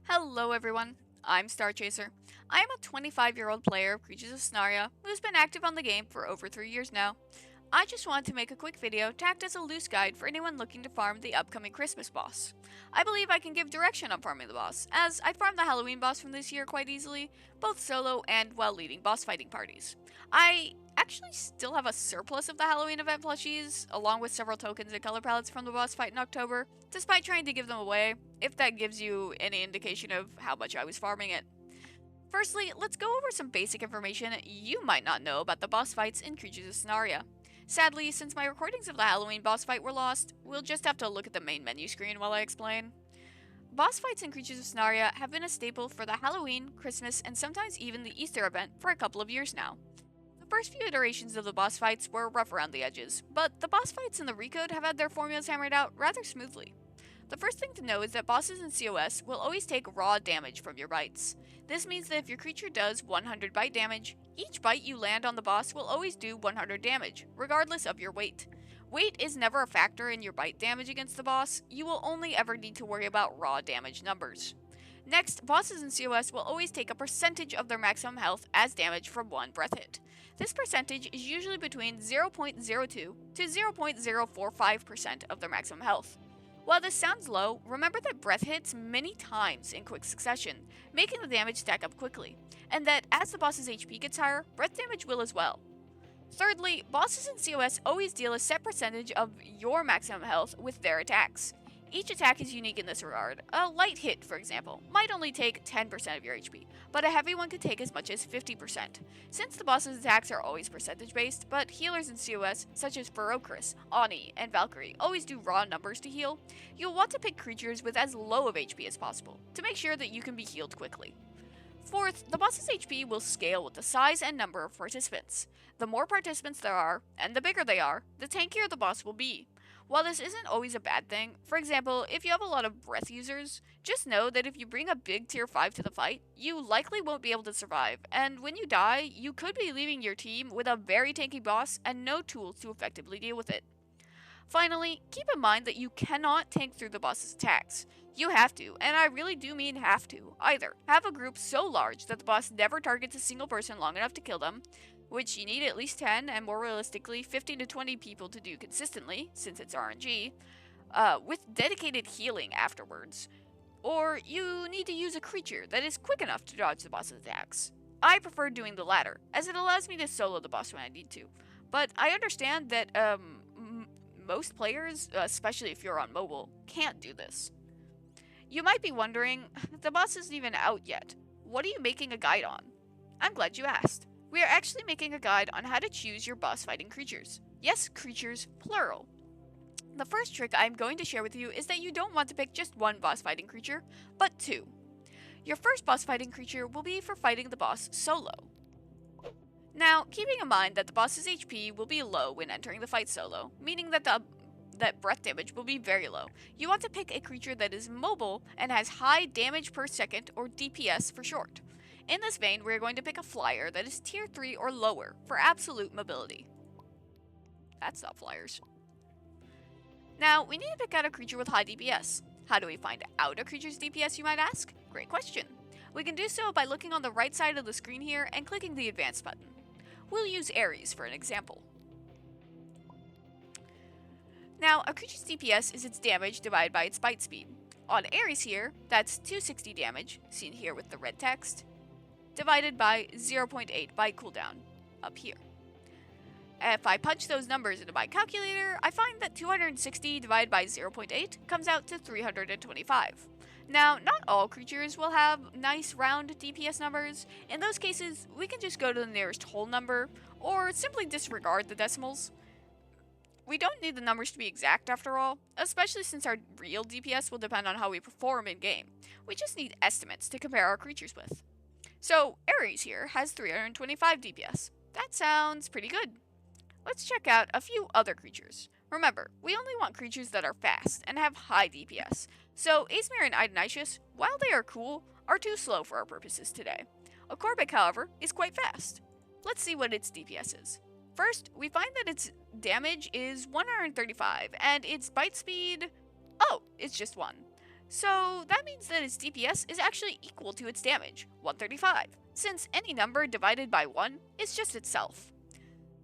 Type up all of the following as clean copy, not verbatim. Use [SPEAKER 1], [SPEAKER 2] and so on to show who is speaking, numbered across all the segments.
[SPEAKER 1] Hello everyone, I'm Star Chaser. I am a 25-year-old player of Creatures of Sonaria who's been active on the game for over 3 years now. I just wanted to make a quick video to act as a loose guide for anyone looking to farm the upcoming Christmas boss. I believe I can give direction on farming the boss, as I farmed the Halloween boss from this year quite easily, both solo and while leading boss fighting parties. I actually still have a surplus of the Halloween event plushies, along with several tokens and color palettes from the boss fight in October, despite trying to give them away, if that gives you any indication of how much I was farming it. Firstly, let's go over some basic information you might not know about the boss fights in Creatures of Sonaria. Sadly, since my recordings of the Halloween boss fight were lost, we'll just have to look at the main menu screen while I explain. Boss fights in Creatures of Sonaria have been a staple for the Halloween, Christmas, and sometimes even the Easter event for a couple of years now. The first few iterations of the boss fights were rough around the edges, but the boss fights in the Recode have had their formulas hammered out rather smoothly. The first thing to know is that bosses in COS will always take raw damage from your bites. This means that if your creature does 100 bite damage, each bite you land on the boss will always do 100 damage, regardless of your weight. Weight is never a factor in your bite damage against the boss, you will only ever need to worry about raw damage numbers. Next, bosses in COS will always take a percentage of their maximum health as damage from one breath hit. This percentage is usually between 0.02 to 0.045% of their maximum health. While this sounds low, remember that breath hits many times in quick succession, making the damage stack up quickly, and that as the boss's HP gets higher, breath damage will as well. Thirdly, bosses in COS always deal a set percentage of your maximum health with their attacks. Each attack is unique in this regard. A light hit, for example, might only take 10% of your HP, but a heavy one could take as much as 50%. Since the boss's attacks are always percentage based, but healers in COS, such as Ferocris, Ani, and Valkyrie, always do raw numbers to heal, you'll want to pick creatures with as low of HP as possible, to make sure that you can be healed quickly. Fourth, the boss's HP will scale with the size and number of participants. The more participants there are, and the bigger they are, the tankier the boss will be. While this isn't always a bad thing, for example, if you have a lot of breath users, just know that if you bring a big tier 5 to the fight, you likely won't be able to survive, and when you die, you could be leaving your team with a very tanky boss and no tools to effectively deal with it. Finally, keep in mind that you cannot tank through the boss's attacks. You have to, and I really do mean have to, either have a group so large that the boss never targets a single person long enough to kill them, which you need at least 10 and more realistically 15 to 20 people to do consistently, since it's RNG, with dedicated healing afterwards. Or you need to use a creature that is quick enough to dodge the boss's attacks. I prefer doing the latter, as it allows me to solo the boss when I need to. But I understand that most players, especially if you're on mobile, can't do this. You might be wondering, the boss isn't even out yet. What are you making a guide on? I'm glad you asked. We are actually making a guide on how to choose your boss fighting creatures. Yes, creatures, plural. The first trick I'm going to share with you is that you don't want to pick just one boss fighting creature, but two. Your first boss fighting creature will be for fighting the boss solo. Now, keeping in mind that the boss's HP will be low when entering the fight solo, meaning that that breath damage will be very low, you want to pick a creature that is mobile and has high damage per second, or DPS for short. In this vein, we are going to pick a flyer that is tier 3 or lower for absolute mobility. That's not flyers. Now, we need to pick out a creature with high DPS. How do we find out a creature's DPS, you might ask? Great question. We can do so by looking on the right side of the screen here and clicking the advanced button. We'll use Ares for an example. Now, a creature's DPS is its damage divided by its bite speed. On Ares here, that's 260 damage, seen here with the red text, divided by 0.8 bite cooldown, up here. If I punch those numbers into my calculator, I find that 260 divided by 0.8 comes out to 325. Now, not all creatures will have nice round DPS numbers. In those cases, we can just go to the nearest whole number, or simply disregard the decimals. We don't need the numbers to be exact after all, especially since our real DPS will depend on how we perform in-game. We just need estimates to compare our creatures with. So, Ares here has 325 DPS. That sounds pretty good. Let's check out a few other creatures. Remember, we only want creatures that are fast and have high DPS, so Aesmere and Idonisius, while they are cool, are too slow for our purposes today. Acorbic, however, is quite fast. Let's see what its DPS is. First, we find that its damage is 135, and its bite speed, oh, it's just 1. So that means that its DPS is actually equal to its damage, 135, since any number divided by 1 is just itself.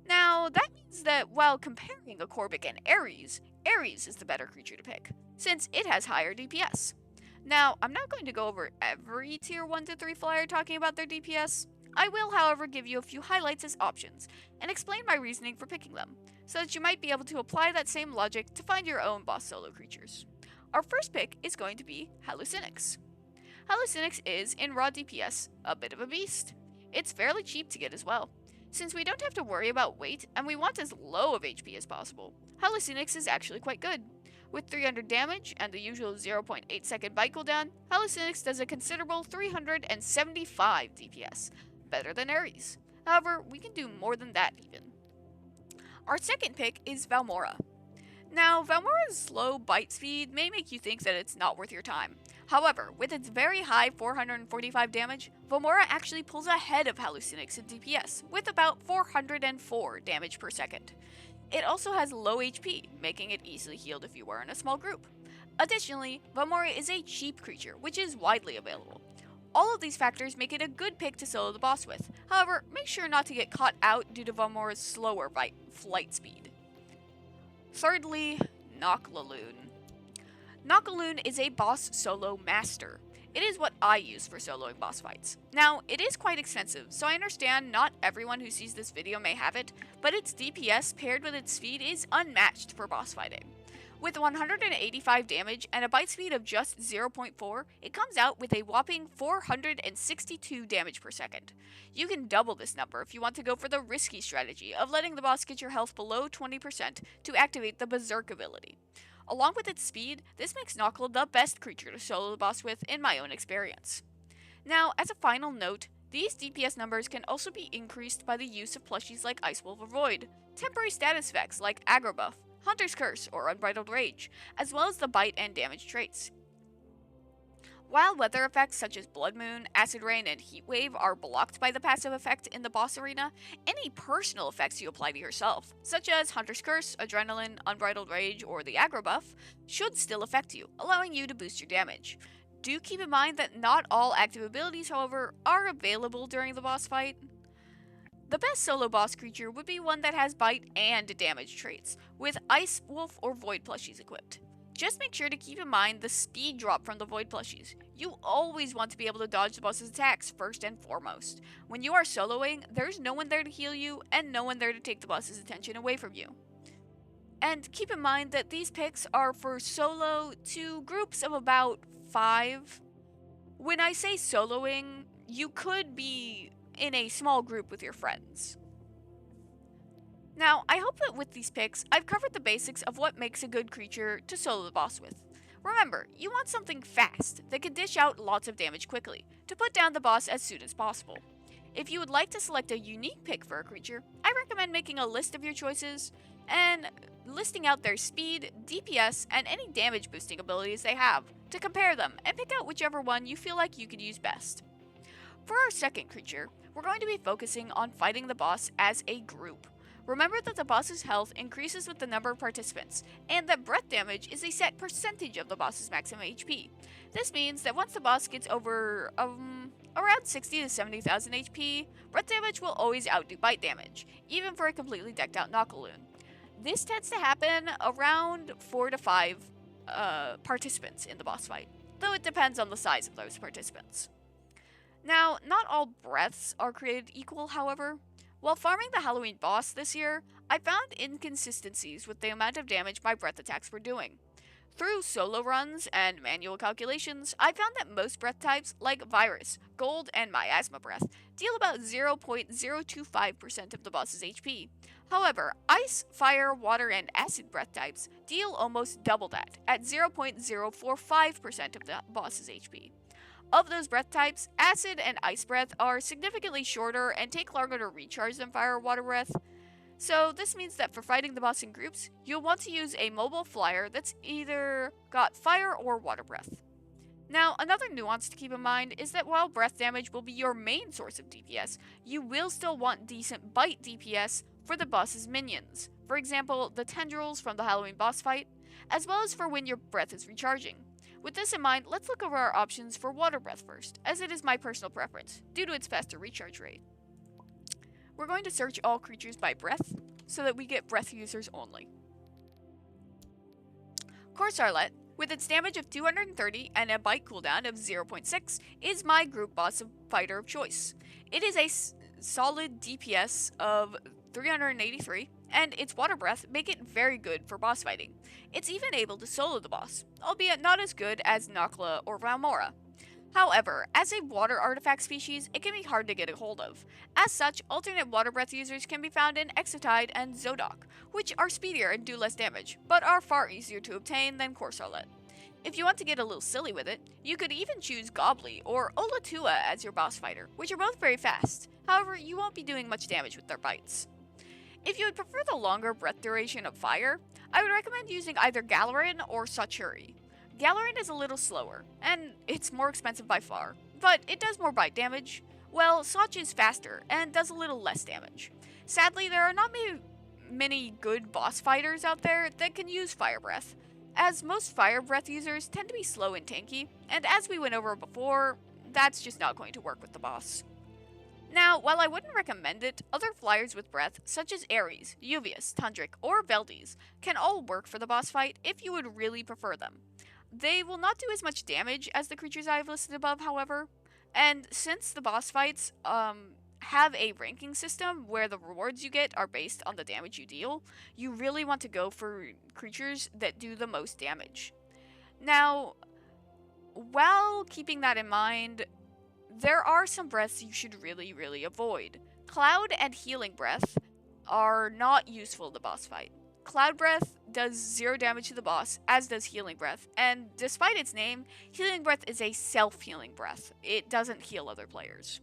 [SPEAKER 1] Now, that means that while comparing a Corbic and Ares, Ares is the better creature to pick, since it has higher DPS. Now, I'm not going to go over every tier 1 to 3 flyer talking about their DPS. I will, however, give you a few highlights as options, and explain my reasoning for picking them, so that you might be able to apply that same logic to find your own boss solo creatures. Our first pick is going to be Hallucinix. Hallucinix is, in raw DPS, a bit of a beast. It's fairly cheap to get as well. Since we don't have to worry about weight and we want as low of HP as possible, Hallucinix is actually quite good. With 300 damage and the usual 0.8 second bite cooldown, Hallucinix does a considerable 375 DPS, better than Ares. However, we can do more than that even. Our second pick is Valmora. Now, Valmora's slow bite speed may make you think that it's not worth your time. However, with its very high 445 damage, Valmora actually pulls ahead of Hallucinix in DPS, with about 404 damage per second. It also has low HP, making it easily healed if you were in a small group. Additionally, Valmora is a cheap creature, which is widely available. All of these factors make it a good pick to solo the boss with. However, make sure not to get caught out due to Valmora's slower flight speed. Thirdly, Noklaloon. Noklaloon is a boss solo master. It is what I use for soloing boss fights. Now, it is quite expensive, so I understand not everyone who sees this video may have it, but its DPS paired with its speed is unmatched for boss fighting. With 185 damage and a bite speed of just 0.4, it comes out with a whopping 462 damage per second. You can double this number if you want to go for the risky strategy of letting the boss get your health below 20% to activate the Berserk ability. Along with its speed, this makes Nokkla the best creature to solo the boss with in my own experience. Now, as a final note, these DPS numbers can also be increased by the use of plushies like Ice Wolf or Void, temporary status effects like Aggro Buff, Hunter's Curse, or Unbridled Rage, as well as the bite and damage traits. While weather effects such as Blood Moon, Acid Rain, and Heat Wave are blocked by the passive effect in the boss arena, any personal effects you apply to yourself, such as Hunter's Curse, Adrenaline, Unbridled Rage, or the Aggro Buff, should still affect you, allowing you to boost your damage. Do keep in mind that not all active abilities, however, are available during the boss fight. The best solo boss creature would be one that has bite and damage traits, with Ice Wolf or Void plushies equipped. Just make sure to keep in mind the speed drop from the Void plushies. You always want to be able to dodge the boss's attacks first and foremost. When you are soloing, there's no one there to heal you and no one there to take the boss's attention away from you. And keep in mind that these picks are for solo to groups of about 5. When I say soloing, you could be in a small group with your friends. Now, I hope that with these picks, I've covered the basics of what makes a good creature to solo the boss with. Remember, you want something fast that can dish out lots of damage quickly, to put down the boss as soon as possible. If you would like to select a unique pick for a creature, I recommend making a list of your choices and listing out their speed, DPS, and any damage boosting abilities they have, to compare them and pick out whichever one you feel like you could use best. For our second creature, we're going to be focusing on fighting the boss as a group. Remember that the boss's health increases with the number of participants, and that breath damage is a set percentage of the boss's maximum HP. This means that once the boss gets over around 60 to 70,000 HP, breath damage will always outdo bite damage, even for a completely decked out Nokkaloon. This tends to happen around 4 to 5 participants in the boss fight, though it depends on the size of those participants. Now, not all breaths are created equal, however. While farming the Halloween boss this year, I found inconsistencies with the amount of damage my breath attacks were doing. Through solo runs and manual calculations, I found that most breath types, like Virus, Gold, and Miasma Breath, deal about 0.025% of the boss's HP. However, Ice, Fire, Water, and Acid breath types deal almost double that, at 0.045% of the boss's HP. Of those breath types, Acid and Ice Breath are significantly shorter and take longer to recharge than Fire or Water Breath. So this means that for fighting the boss in groups, you'll want to use a mobile flyer that's either got Fire or Water Breath. Now, another nuance to keep in mind is that while breath damage will be your main source of DPS, you will still want decent bite DPS for the boss's minions. For example, the tendrils from the Halloween boss fight, as well as for when your breath is recharging. With this in mind, let's look over our options for Water Breath first, as it is my personal preference, due to its faster recharge rate. We're going to search all creatures by breath, so that we get breath users only. Corsarlet, with its damage of 230 and a bite cooldown of 0.6, is my group boss fighter of choice. It is a solid DPS of 383, and its water breath make it very good for boss fighting. It's even able to solo the boss, albeit not as good as Nakla or Valmora. However, as a water artifact species, it can be hard to get a hold of. As such, alternate water breath users can be found in Exotide and Zodok, which are speedier and do less damage, but are far easier to obtain than Corsarlet. If you want to get a little silly with it, you could even choose Gobbly or Olatua as your boss fighter, which are both very fast. However, you won't be doing much damage with their bites. If you would prefer the longer breath duration of fire, I would recommend using either Galarin or Sachuri. Galarin is a little slower, and it's more expensive by far, but it does more bite damage, while Sach is faster and does a little less damage. Sadly, there are not many good boss fighters out there that can use Fire Breath, as most Fire Breath users tend to be slow and tanky, and as we went over before, that's just not going to work with the boss. Now, while I wouldn't recommend it, other flyers with breath, such as Ares, Uvius, Tundric, or Veldis, can all work for the boss fight if you would really prefer them. They will not do as much damage as the creatures I have listed above, however, and since the boss fights have a ranking system where the rewards you get are based on the damage you deal, you really want to go for creatures that do the most damage. Now, while keeping that in mind, there are some breaths you should really avoid. Cloud and Healing Breath are not useful in the boss fight. Cloud Breath does 0 damage to the boss, as does Healing Breath, and despite its name, Healing Breath is a self-healing breath. It doesn't heal other players.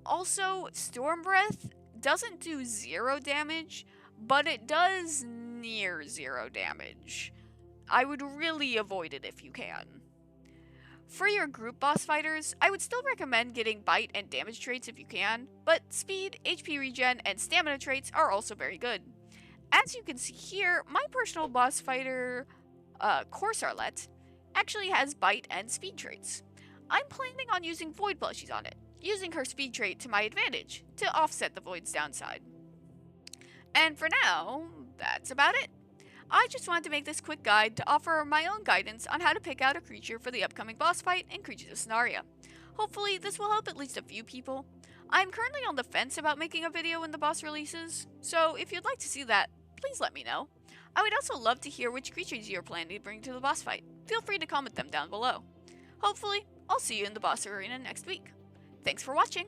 [SPEAKER 1] Also, Storm Breath doesn't do 0 damage, but it does near 0 damage. I would really avoid it if you can. For your group boss fighters, I would still recommend getting bite and damage traits if you can, but speed, HP regen, and stamina traits are also very good. As you can see here, my personal boss fighter, Corsarlet, actually has bite and speed traits. I'm planning on using Void plushies on it, using her speed trait to my advantage, to offset the Void's downside. And for now, that's about it. I just wanted to make this quick guide to offer my own guidance on how to pick out a creature for the upcoming boss fight in Creatures of Sonaria. Hopefully, this will help at least a few people. I'm currently on the fence about making a video when the boss releases, so if you'd like to see that, please let me know. I would also love to hear which creatures you're planning to bring to the boss fight. Feel free to comment them down below. Hopefully, I'll see you in the boss arena next week. Thanks for watching!